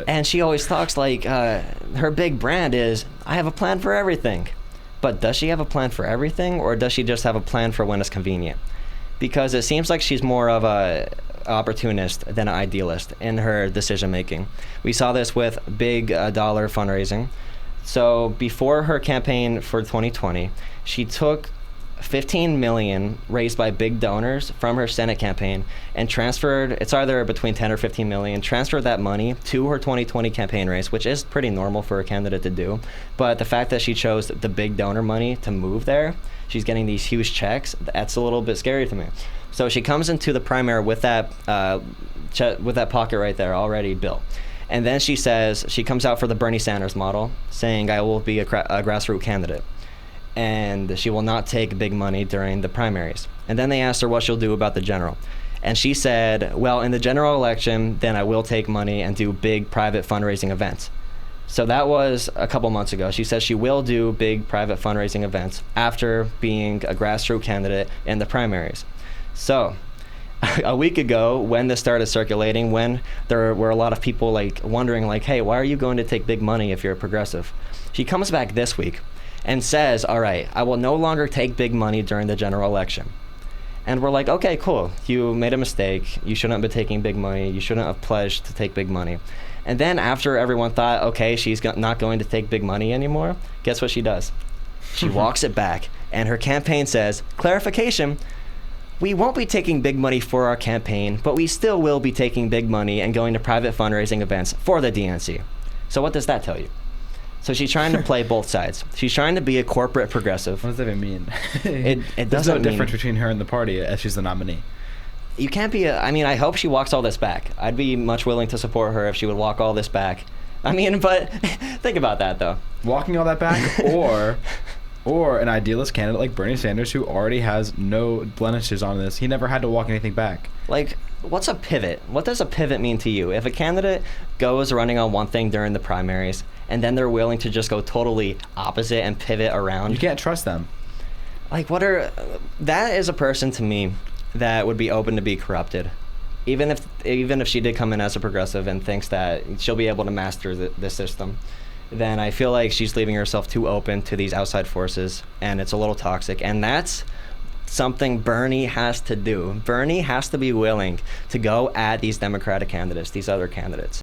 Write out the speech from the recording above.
And she always talks like her big brand is, I have a plan for everything. But does she have a plan for everything, or does she just have a plan for when it's convenient? Because it seems like she's more of a opportunist than an idealist in her decision making. We saw this with big dollar fundraising. So before her campaign for 2020, she took 15 million raised by big donors from her Senate campaign and transferred, it's either between 10 or 15 million, transferred that money to her 2020 campaign race, which is pretty normal for a candidate to do. But the fact that she chose the big donor money to move there, she's getting these huge checks, that's a little bit scary to me. So she comes into the primary with that pocket right there already built. And then she says, she comes out for the Bernie Sanders model, saying, I will be a grassroots candidate. And she will not take big money during the primaries. And then they asked her what she'll do about the general. And she said, well, in the general election, then I will take money and do big private fundraising events. So that was a couple months ago. She says she will do big private fundraising events after being a grassroots candidate in the primaries. So a week ago, when this started circulating, when there were a lot of people like wondering like, hey, why are you going to take big money if you're a progressive? She comes back this week and says, all right, I will no longer take big money during the general election. And we're like, okay, cool. You made a mistake. You shouldn't have been taking big money. You shouldn't have pledged to take big money. And then after everyone thought, okay, she's not going to take big money anymore, guess what she does? She walks it back. And her campaign says, clarification, we won't be taking big money for our campaign, but we still will be taking big money and going to private fundraising events for the DNC. So what does that tell you? So she's trying to play both sides. She's trying to be a corporate progressive. What does that even mean? It There's doesn't no mean... difference between her and the party as she's the nominee. You can't be I mean, I hope she walks all this back. I'd be much willing to support her if she would walk all this back. I mean, but think about that, though. Walking all that back, or an idealist candidate like Bernie Sanders, who already has no blemishes on this. He never had to walk anything back. Like, what's a pivot? What does a pivot mean to you? If a candidate goes running on one thing during the primaries, and then they're willing to just go totally opposite and pivot around. You can't trust them. Like, that is a person to me that would be open to be corrupted. Even if she did come in as a progressive and thinks that she'll be able to master the system, then I feel like she's leaving herself too open to these outside forces, and it's a little toxic. And that's something Bernie has to do. Bernie has to be willing to go at these Democratic candidates, these other candidates.